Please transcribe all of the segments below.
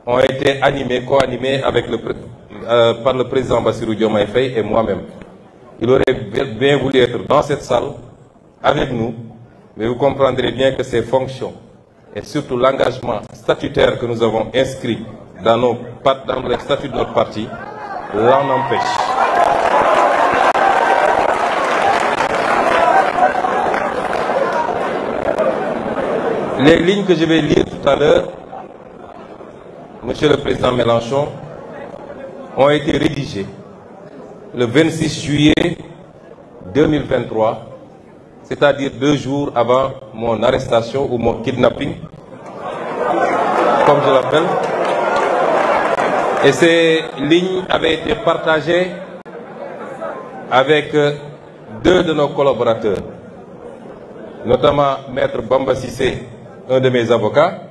ont été co-animés par le président Bassirou Diomaye Faye et moi-même. Il aurait bien voulu être dans cette salle avec nous, mais vous comprendrez bien que ses fonctions et surtout l'engagement statutaire que nous avons inscrit dans les statuts de notre parti l'en empêche. Les lignes que je vais lire tout à l'heure, Monsieur le Président Mélenchon, ont été rédigées le 26 juillet 2023, c'est-à-dire 2 jours avant mon arrestation ou mon kidnapping, comme je l'appelle. Et ces lignes avaient été partagées avec 2 de nos collaborateurs, notamment Maître Bamba Cissé, un de mes avocats,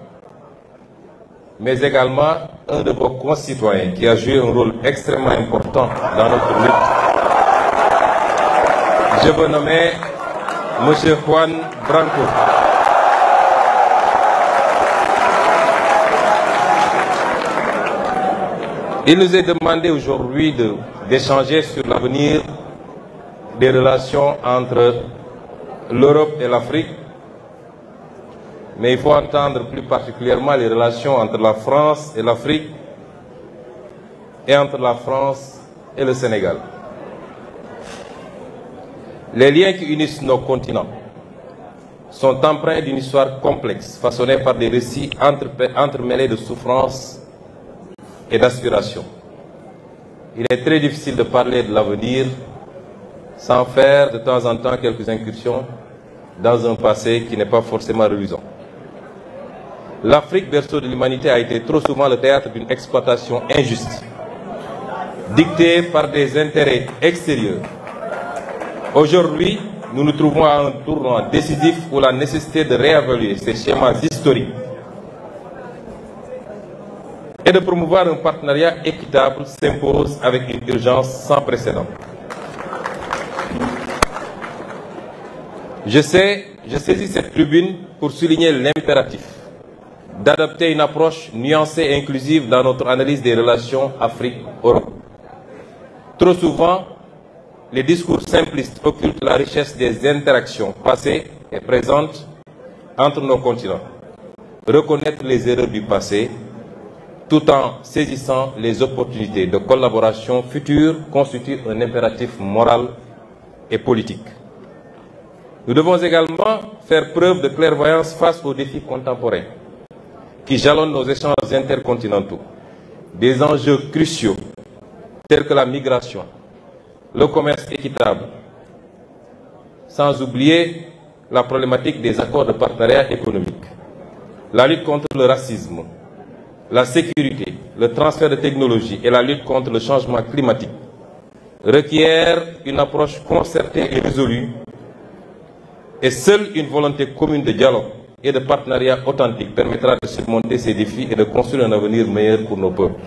mais également un de vos concitoyens qui a joué un rôle extrêmement important dans notre lutte. Je veux nommer M. Juan Branco. Il nous est demandé aujourd'hui d'échanger sur l'avenir des relations entre l'Europe et l'Afrique, mais il faut entendre plus particulièrement les relations entre la France et l'Afrique et entre la France et le Sénégal. Les liens qui unissent nos continents sont empreints d'une histoire complexe, façonnée par des récits entremêlés de souffrances et d'aspirations. Il est très difficile de parler de l'avenir sans faire de temps en temps quelques incursions dans un passé qui n'est pas forcément reluisant. L'Afrique, berceau de l'humanité, a été trop souvent le théâtre d'une exploitation injuste, dictée par des intérêts extérieurs. Aujourd'hui, nous nous trouvons à un tournant décisif où la nécessité de réévaluer ces schémas historiques et de promouvoir un partenariat équitable s'impose avec une urgence sans précédent. Je saisis cette tribune pour souligner l'impératif d'adopter une approche nuancée et inclusive dans notre analyse des relations Afrique-Europe. Trop souvent, les discours simplistes occultent la richesse des interactions passées et présentes entre nos continents. Reconnaître les erreurs du passé, tout en saisissant les opportunités de collaboration future, constitue un impératif moral et politique. Nous devons également faire preuve de clairvoyance face aux défis contemporains qui jalonnent nos échanges intercontinentaux. Des enjeux cruciaux tels que la migration, le commerce équitable, sans oublier la problématique des accords de partenariat économique, la lutte contre le racisme, la sécurité, le transfert de technologies et la lutte contre le changement climatique requièrent une approche concertée et résolue, et seule une volonté commune de dialogue et de partenariat authentique permettra de surmonter ces défis et de construire un avenir meilleur pour nos peuples.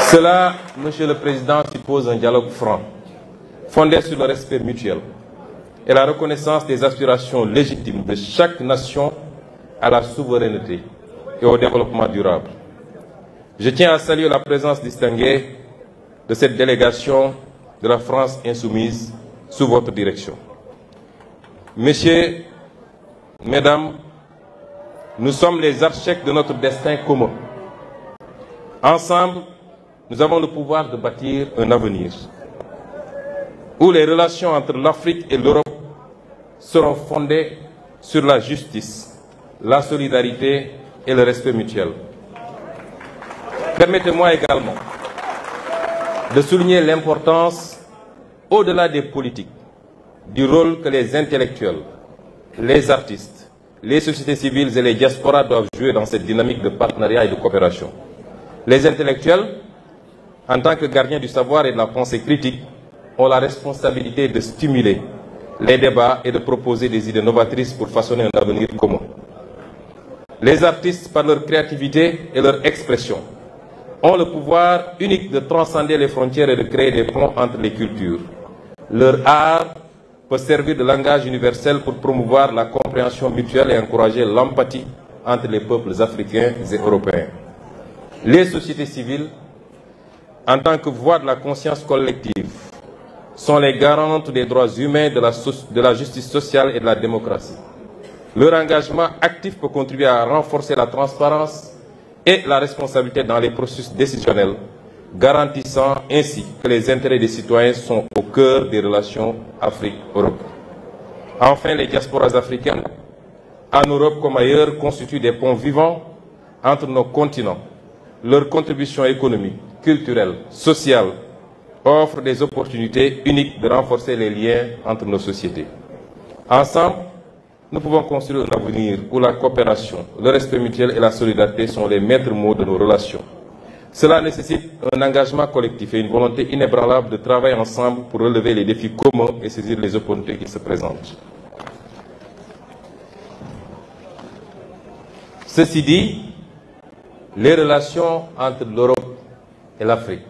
Cela, Monsieur le Président, suppose un dialogue franc, fondé sur le respect mutuel et la reconnaissance des aspirations légitimes de chaque nation à la souveraineté et au développement durable. Je tiens à saluer la présence distinguée de cette délégation de la France insoumise sous votre direction. Messieurs, Mesdames, nous sommes les architectes de notre destin commun. Ensemble, nous avons le pouvoir de bâtir un avenir où les relations entre l'Afrique et l'Europe seront fondées sur la justice, la solidarité et le respect mutuel. Permettez-moi également de souligner l'importance, au-delà des politiques, du rôle que les intellectuels, les artistes, les sociétés civiles et les diasporas doivent jouer dans cette dynamique de partenariat et de coopération. Les intellectuels, en tant que gardiens du savoir et de la pensée critique, ont la responsabilité de stimuler les débats et de proposer des idées novatrices pour façonner un avenir commun. Les artistes, par leur créativité et leur expression, ont le pouvoir unique de transcender les frontières et de créer des ponts entre les cultures. Leur art peut servir de langage universel pour promouvoir la compréhension mutuelle et encourager l'empathie entre les peuples africains et européens. Les sociétés civiles, en tant que voix de la conscience collective, sont les garantes des droits humains, de la justice sociale et de la démocratie. Leur engagement actif peut contribuer à renforcer la transparence et la responsabilité dans les processus décisionnels, garantissant ainsi que les intérêts des citoyens sont au cœur des relations Afrique-Europe. Enfin, les diasporas africaines, en Europe comme ailleurs, constituent des ponts vivants entre nos continents. Leur contribution économique, culturelle, sociale offre des opportunités uniques de renforcer les liens entre nos sociétés. Ensemble, nous pouvons construire un avenir où la coopération, le respect mutuel et la solidarité sont les maîtres mots de nos relations. Cela nécessite un engagement collectif et une volonté inébranlable de travailler ensemble pour relever les défis communs et saisir les opportunités qui se présentent. Ceci dit, les relations entre l'Europe et l'Afrique,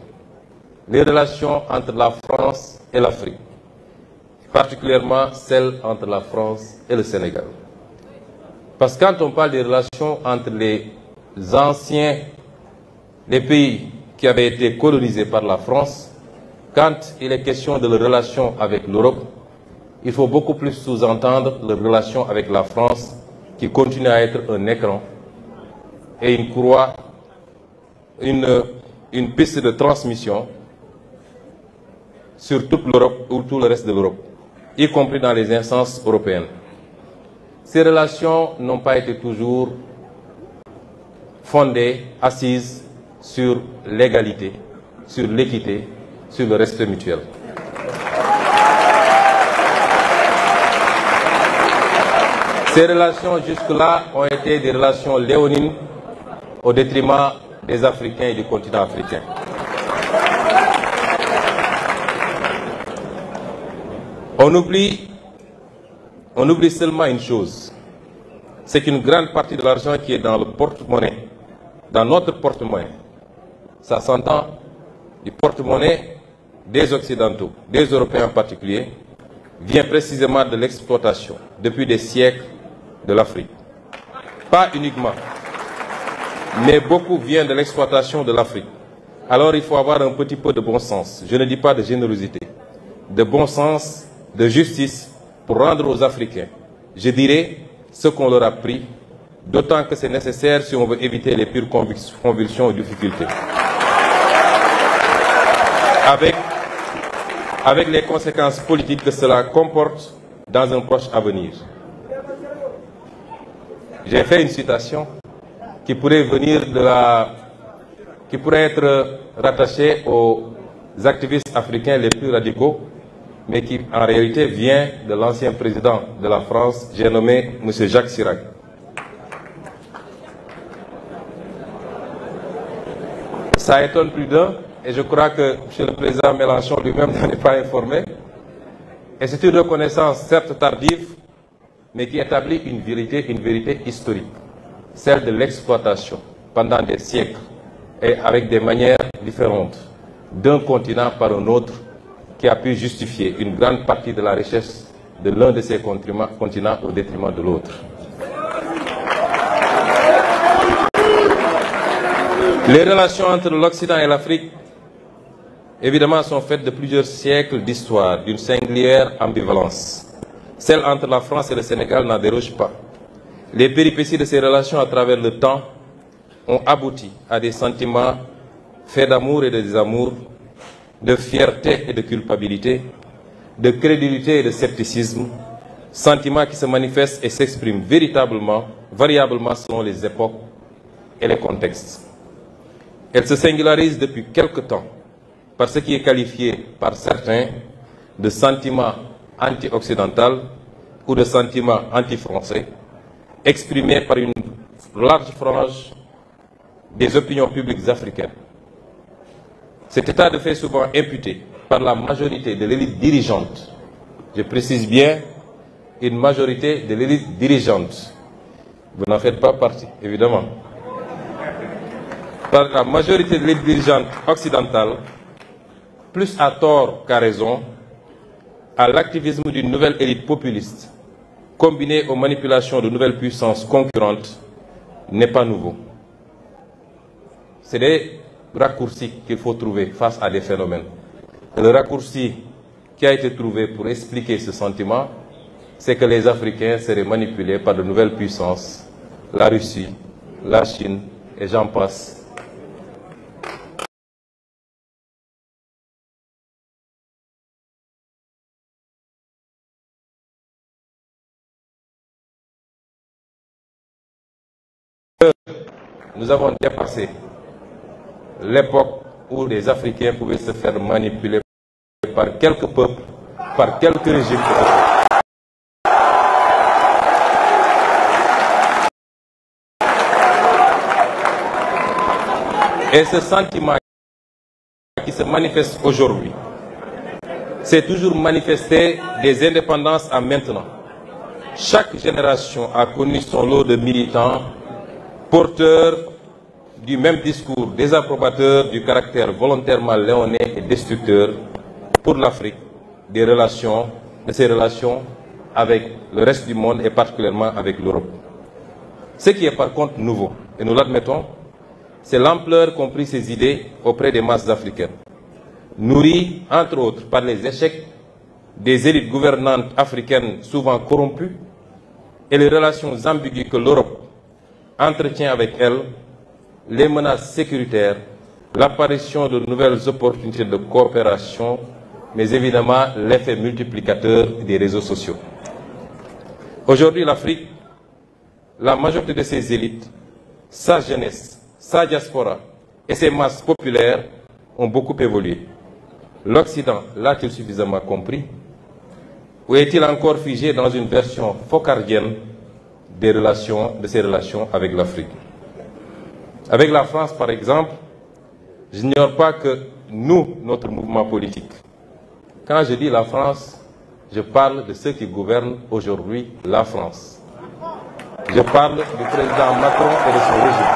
les relations entre la France et l'Afrique, particulièrement celles entre la France et le Sénégal. Parce que quand on parle des relations entre les pays qui avaient été colonisés par la France, quand il est question de leurs relations avec l'Europe, il faut beaucoup plus sous-entendre leurs relations avec la France, qui continue à être un écran et une courroie, une piste de transmission sur toute l'Europe ou tout le reste de l'Europe, y compris dans les instances européennes. Ces relations n'ont pas été toujours fondées, assises sur l'égalité, sur l'équité, sur le respect mutuel. Ces relations jusque-là ont été des relations léonines au détriment des Africains et du continent africain. On oublie seulement une chose, c'est qu'une grande partie de l'argent qui est dans le porte-monnaie, dans notre porte-monnaie, ça s'entend du porte-monnaie des Occidentaux, des Européens en particulier, vient précisément de l'exploitation, depuis des siècles, de l'Afrique. Pas uniquement, mais beaucoup vient de l'exploitation de l'Afrique. Alors il faut avoir un petit peu de bon sens, je ne dis pas de générosité, de bon sens, de justice pour rendre aux Africains, je dirais, ce qu'on leur a pris, d'autant que c'est nécessaire si on veut éviter les pires convulsions et difficultés. Avec les conséquences politiques que cela comporte dans un proche avenir. J'ai fait une citation qui pourrait être rattachée aux activistes africains les plus radicaux, mais qui en réalité vient de l'ancien président de la France, j'ai nommé M. Jacques Chirac. Ça étonne plus d'un, et je crois que M. le président Mélenchon lui-même n'en est pas informé. Et c'est une reconnaissance certes tardive, mais qui établit une vérité historique, celle de l'exploitation pendant des siècles et avec des manières différentes d'un continent par un autre qui a pu justifier une grande partie de la richesse de l'un de ces continents au détriment de l'autre. Les relations entre l'Occident et l'Afrique, évidemment, sont faites de plusieurs siècles d'histoire, d'une singulière ambivalence. Celle entre la France et le Sénégal n'en déroge pas. Les péripéties de ces relations à travers le temps ont abouti à des sentiments faits d'amour et de désamour, de fierté et de culpabilité, de crédulité et de scepticisme, sentiments qui se manifestent et s'expriment variablement selon les époques et les contextes. Elle se singularise depuis quelque temps par ce qui est qualifié par certains de sentiments anti-occidental ou de sentiments anti-français, exprimés par une large frange des opinions publiques africaines. Cet état de fait est souvent imputé par la majorité de l'élite dirigeante. Je précise bien, une majorité de l'élite dirigeante. Vous n'en faites pas partie, évidemment. Par la majorité de l'élite dirigeante occidentale, plus à tort qu'à raison, à l'activisme d'une nouvelle élite populiste, combinée aux manipulations de nouvelles puissances concurrentes, n'est pas nouveau. C'est des raccourcis qu'il faut trouver face à des phénomènes. Le raccourci qui a été trouvé pour expliquer ce sentiment, c'est que les Africains seraient manipulés par de nouvelles puissances, la Russie, la Chine et j'en passe. Nous avons dépassé l'époque où les Africains pouvaient se faire manipuler par quelques peuples, par quelques régimes. Et ce sentiment qui se manifeste aujourd'hui s'est toujours manifesté des indépendances à maintenant. Chaque génération a connu son lot de militants porteurs du même discours, désapprobateurs du caractère volontairement léonin et destructeur pour l'Afrique de ses relations avec le reste du monde et particulièrement avec l'Europe. Ce qui est par contre nouveau, et nous l'admettons, c'est l'ampleur qu'ont pris ces idées auprès des masses africaines, nourries entre autres par les échecs des élites gouvernantes africaines souvent corrompues et les relations ambiguës que l'Europe entretient avec elles, les menaces sécuritaires, l'apparition de nouvelles opportunités de coopération, mais évidemment l'effet multiplicateur des réseaux sociaux. Aujourd'hui, l'Afrique, la majorité de ses élites, sa jeunesse, sa diaspora et ses masses populaires ont beaucoup évolué. L'Occident l'a-t-il suffisamment compris? Ou est-il encore figé dans une version focardienne de ses relations avec l'Afrique? Avec la France, par exemple, je n'ignore pas que nous, notre mouvement politique, quand je dis la France, je parle de ceux qui gouvernent aujourd'hui la France. Je parle du président Macron et de son régime.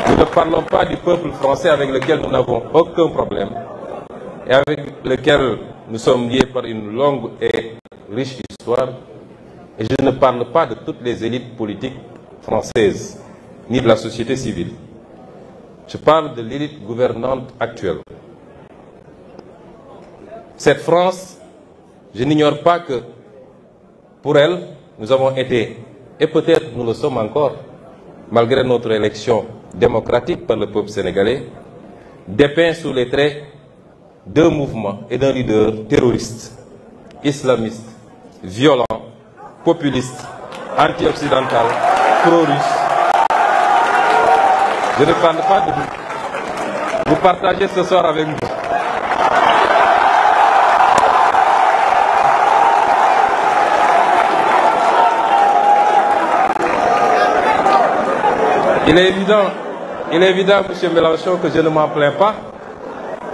Nous ne parlons pas du peuple français avec lequel nous n'avons aucun problème et avec lequel nous sommes liés par une longue et riche histoire. Et je ne parle pas de toutes les élites politiques françaises, ni de la société civile. Je parle de l'élite gouvernante actuelle. Cette France, je n'ignore pas que pour elle, nous avons été, et peut-être nous le sommes encore, malgré notre élection démocratique par le peuple sénégalais, dépeint sous les traits d'un mouvement et d'un leader terroriste, islamiste, violent, populiste, anti-occidental, pro-russe. Je ne parle pas de vous. Vous partagez ce soir avec nous. Il est évident, M. Mélenchon, que je ne m'en plains pas,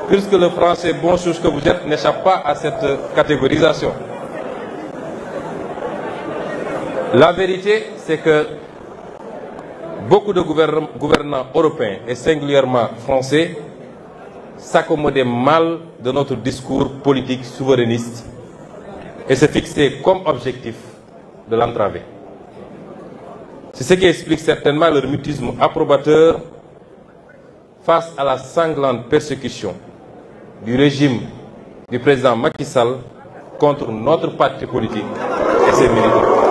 puisque le français bon chose que vous êtes n'échappe pas à cette catégorisation. La vérité, c'est que beaucoup de gouvernants européens, et singulièrement français, s'accommodaient mal de notre discours politique souverainiste et se fixaient comme objectif de l'entraver. C'est ce qui explique certainement leur mutisme approbateur face à la sanglante persécution du régime du président Macky Sall contre notre parti politique et ses militants.